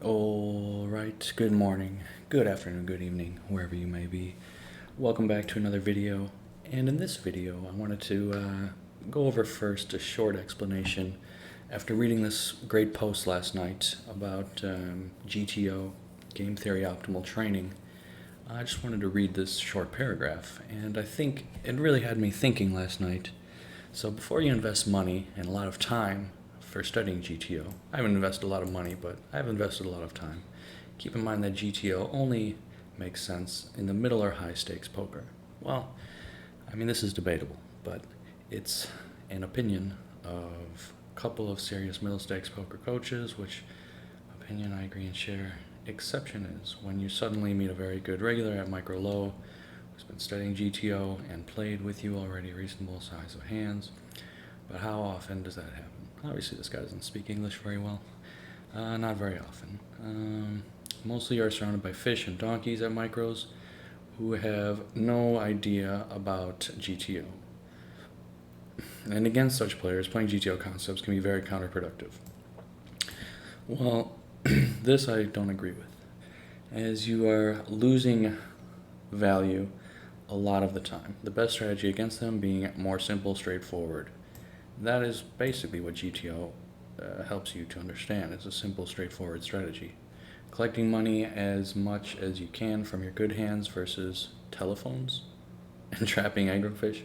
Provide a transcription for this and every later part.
All right, good morning, good afternoon, good evening, wherever you may be. Welcome back to another video. And in this video, I wanted to go over first a short explanation after reading this great post last night about GTO, Game Theory Optimal Training. I just wanted to read this short paragraph, and I think it really had me thinking last night. So before you invest money and a lot of time for studying GTO, I haven't invested a lot of money, but I've invested a lot of time. Keep in mind that GTO only makes sense in the middle or high stakes poker. Well, I mean, this is debatable, but it's an opinion of a couple of serious middle stakes poker coaches, which opinion I agree and share. Exception is when you suddenly meet a very good regular at micro low who's been studying GTO and played with you already a reasonable size of hands. But how often does that happen? Obviously, this guy doesn't speak English very well. Not very often. Mostly are surrounded by fish and donkeys at micros who have no idea about GTO. And against such players, playing GTO concepts can be very counterproductive. Well, this I don't agree with, as you are losing value a lot of the time. The best strategy against them being more simple, straightforward. That is basically what GTO helps you to understand. It's a simple, straightforward strategy. Collecting money as much as you can from your good hands versus telephones and trapping aggro-fish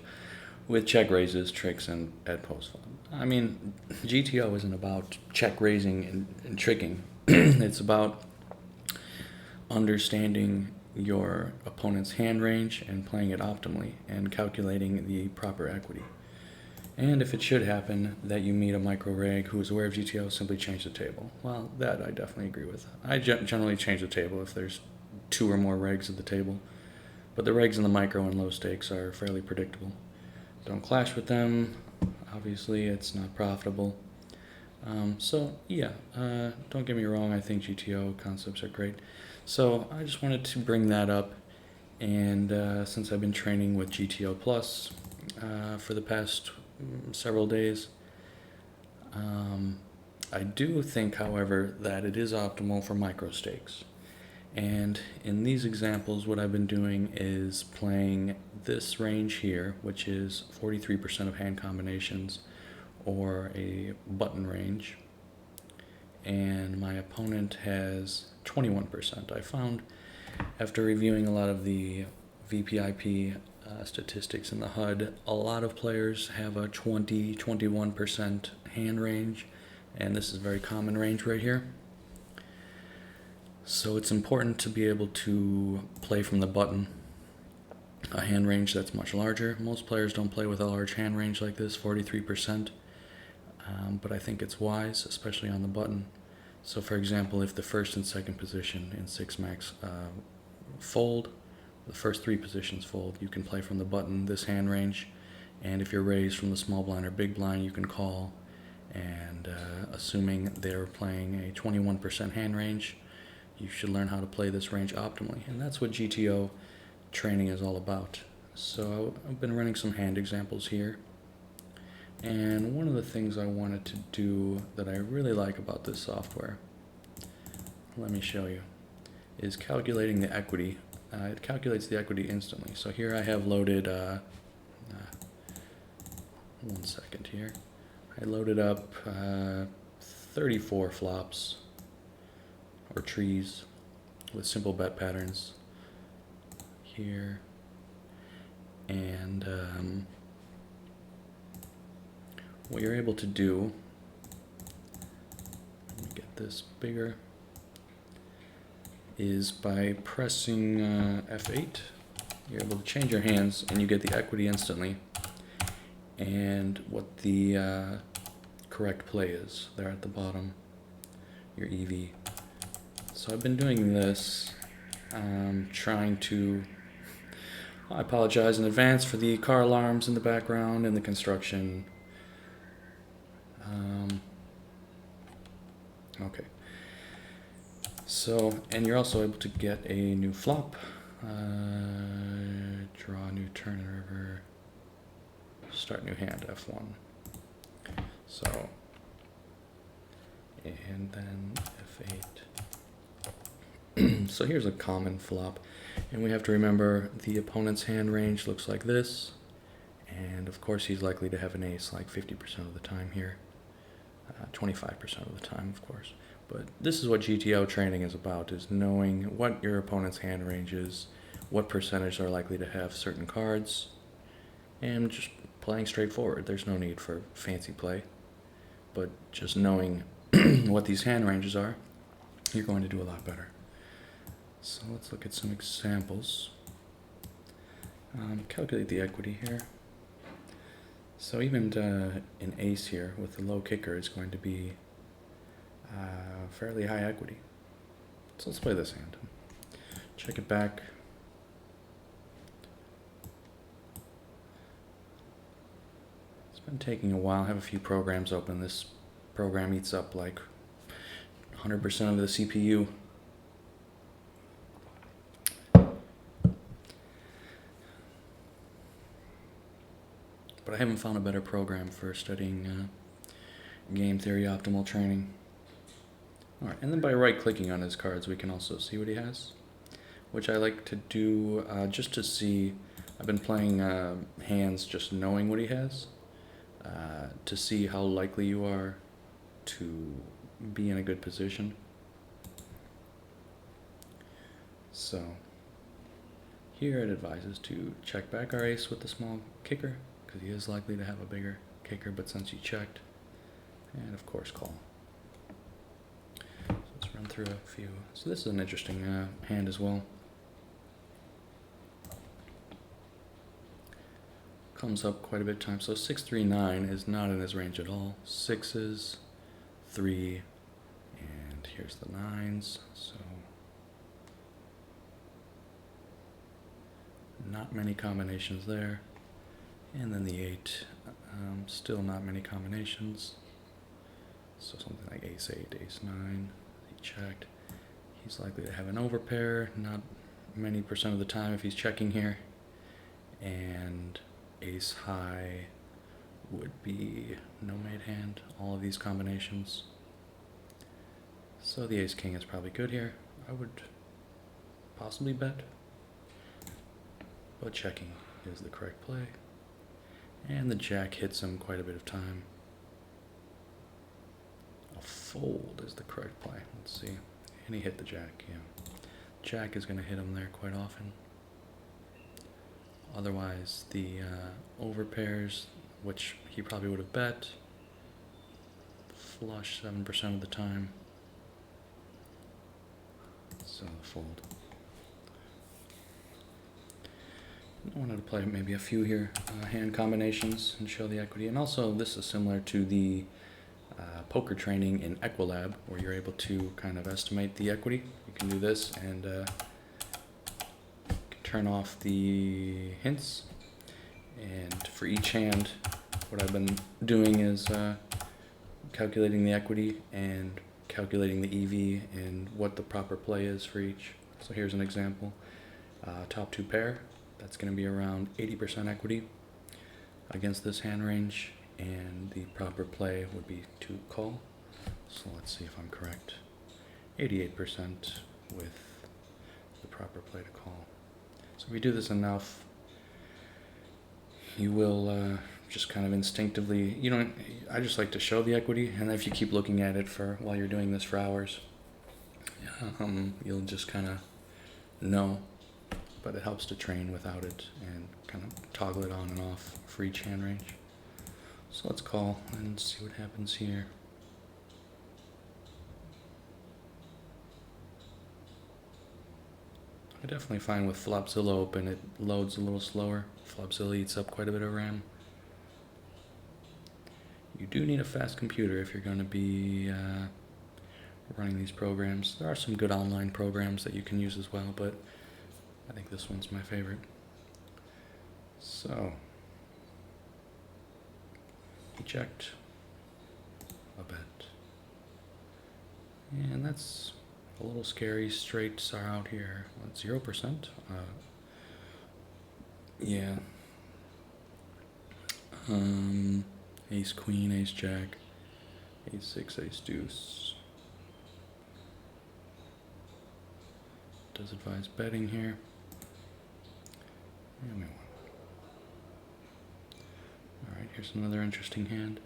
with check raises, tricks, and at post flop. I mean, GTO isn't about check raising and tricking. It's about understanding your opponent's hand range and playing it optimally and calculating the proper equity. And if it should happen that you meet a micro reg who is aware of GTO, simply change the table. Well, that I definitely agree with. I generally change the table if there's two or more regs at the table. But the regs in the micro and low stakes are fairly predictable. Don't clash with them. Obviously, it's not profitable. Don't get me wrong, I think GTO concepts are great. So I just wanted to bring that up. And since I've been training with GTO Plus for the past several days, I do think, however, that it is optimal for micro stakes. And in these examples, what I've been doing is playing this range here, which is 43% of hand combinations, or a button range. And my opponent has 21%. I found, after reviewing a lot of the VPIP statistics in the HUD, a lot of players have a 21% hand range, and this is a very common range right here. So it's important to be able to play from the button a hand range that's much larger. Most players don't play with a large hand range like this, 43%, but I think it's wise, especially on the button. So for example, if the first and second position in 6-max fold, the first three positions fold, you can play from the button this hand range, and if you're raised from the small blind or big blind, you can call, and assuming they're playing a 21% hand range, you should learn how to play this range optimally, and that's what GTO training is all about. So I've been running some hand examples here, and one of the things I wanted to do that I really like about this software, let me show you, is calculating the equity. It calculates the equity instantly. So here I have loaded, 1 second here, I loaded up 34 flops or trees with simple bet patterns here, and what you're able to do, let me get this bigger, is by pressing F8, you're able to change your hands and you get the equity instantly and what the correct play is there at the bottom, your EV. So I've been doing this, trying to, I apologize in advance for the car alarms in the background and the construction. Okay. So, and you're also able to get a new flop, draw a new turn and river, start new hand, F1. So, and then F8, So here's a common flop, and we have to remember the opponent's hand range looks like this, and of course he's likely to have an ace like 50% of the time here, 25% of the time, of course. But this is what GTO training is about, is knowing what your opponent's hand range is, what percentage are likely to have certain cards, and just playing straightforward. There's no need for fancy play, but just knowing what these hand ranges are, you're going to do a lot better. So let's look at some examples. Calculate the equity here. So even an ace here with a low kicker is going to be fairly high equity. So let's play this hand. Check it back. It's been taking a while. I have a few programs open. This program eats up like 100% of the CPU. But I haven't found a better program for studying game theory optimal training. Alright, and then by right-clicking on his cards, we can also see what he has, which I like to do just to see. I've been playing hands just knowing what he has, to see how likely you are to be in a good position. So here it advises to check back our ace with the small kicker, because he is likely to have a bigger kicker, but since you checked, and of course call. So let's run through a few. So this is an interesting hand as well. Comes up quite a bit of time. So 6-3-9 is not in his range at all. Sixes, 3, and here's the 9s. So not many combinations there. And then the 8, still not many combinations. So something like ace 8, ace 9, he checked. He's likely to have an overpair, not many percent of the time if he's checking here. And ace high would be no made hand, all of these combinations. So the ace king is probably good here. I would possibly bet, but checking is the correct play. And the jack hits him quite a bit of time. A fold is the correct play. Let's see. And he hit the jack, yeah. Jack is going to hit him there quite often. Otherwise, the overpairs, which he probably would have bet, flush 7% of the time. So the fold. I wanted to play maybe a few here, hand combinations, and show the equity. And also, this is similar to the poker training in Equilab, where you're able to kind of estimate the equity. You can do this and turn off the hints. And for each hand, what I've been doing is calculating the equity and calculating the EV and what the proper play is for each. So here's an example. Top 2 pair. That's going to be around 80% equity against this hand range, and the proper play would be to call. So let's see if I'm correct. 88% with the proper play to call. So if you do this enough, you will just kind of instinctively, I just like to show the equity, and if you keep looking at it while you're doing this for hours, you'll just kind of know. But it helps to train without it and kind of toggle it on and off for each hand range. So let's call and see what happens here. I definitely find with Flopzilla open, it loads a little slower. Flopzilla eats up quite a bit of RAM. You do need a fast computer if you're going to be running these programs. There are some good online programs that you can use as well, but I think this one's my favorite. So, he checked a bet. And that's a little scary. Straights are out here. What, 0%? Yeah. Ace queen, ace jack, ace 6, ace deuce. does advise betting here. Give me one. Alright, here's another interesting hand.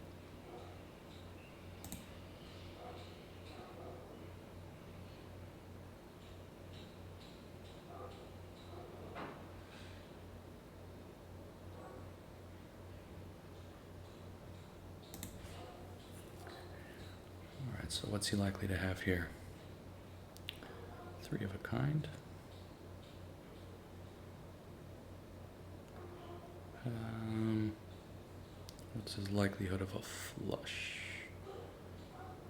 Alright, so what's he likely to have here? Three of a kind. What's his likelihood of a flush?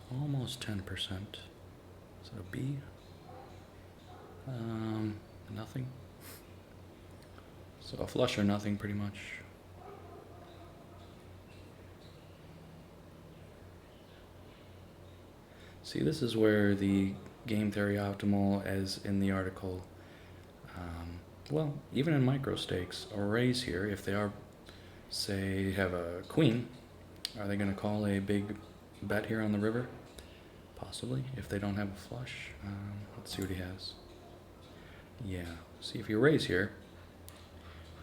Almost 10%. Is it a B? Nothing. So a flush or nothing, pretty much. See, this is where the game theory optimal, as in the article, well, even in micro stakes, a raise here, if they are, say, have a queen, are they going to call a big bet here on the river? Possibly, if they don't have a flush. Let's see what he has. Yeah, see, if you raise here,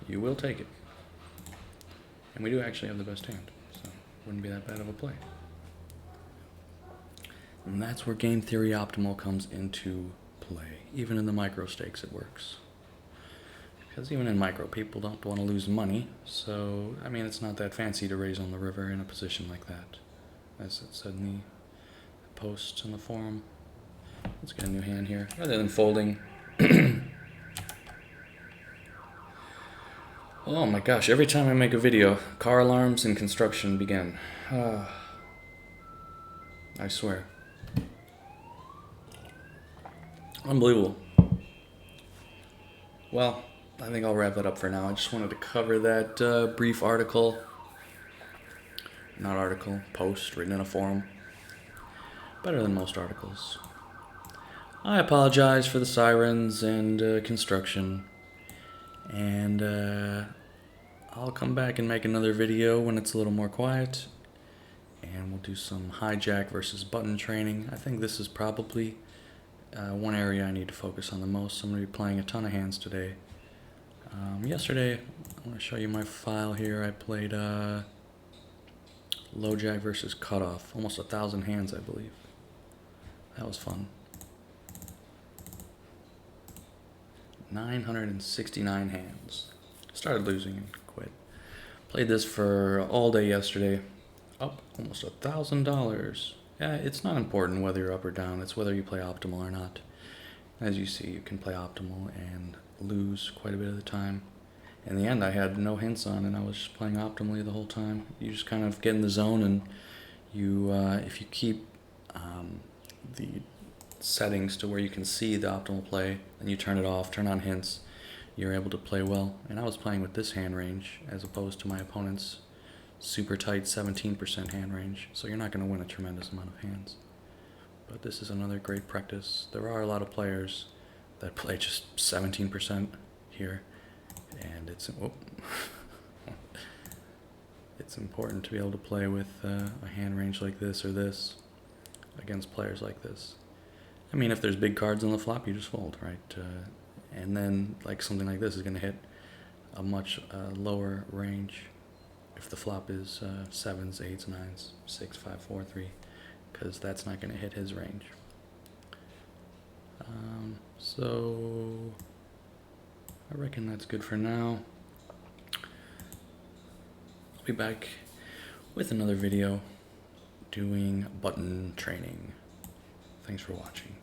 you will take it. And we do actually have the best hand, so wouldn't be that bad of a play. And that's where game theory optimal comes into play. Even in the micro stakes it works. Because even in micro, people don't want to lose money, so, I mean, it's not that fancy to raise on the river in a position like that. As it said in the posts in the forum. Let's get a new hand here. Rather than folding. Oh my gosh, every time I make a video, car alarms and construction begin. I swear. Unbelievable. Well, I think I'll wrap that up for now. I just wanted to cover that brief article. Not article, post written in a forum. Better than most articles. I apologize for the sirens and construction. And I'll come back and make another video when it's a little more quiet. And we'll do some hijack versus button training. I think this is probably one area I need to focus on the most. I'm going to be playing a ton of hands today. Yesterday, I want to show you my file here. I played low jack versus cutoff. Almost 1,000 hands, I believe. That was fun. 969 hands. Started losing and quit. Played this for all day yesterday. Up almost $1,000. Yeah, it's not important whether you're up or down. It's whether you play optimal or not. As you see, you can play optimal and lose quite a bit of the time. In the end, I had no hints on, and I was just playing optimally the whole time. You just kind of get in the zone, and you, if you keep the settings to where you can see the optimal play, and you turn it off, turn on hints, you're able to play well. And I was playing with this hand range as opposed to my opponent's super tight 17% hand range, so you're not going to win a tremendous amount of hands. But this is another great practice. There are a lot of players that play just 17% here, and it's it's important to be able to play with a hand range like this or this against players like this. I mean, if there's big cards on the flop, you just fold, right? And then like something like this is going to hit a much lower range if the flop is 7s, 8s, 9s, 6, 5, 4, 3, because that's not going to hit his range. So I reckon that's good for now. I'll be back with another video doing button training. Thanks for watching.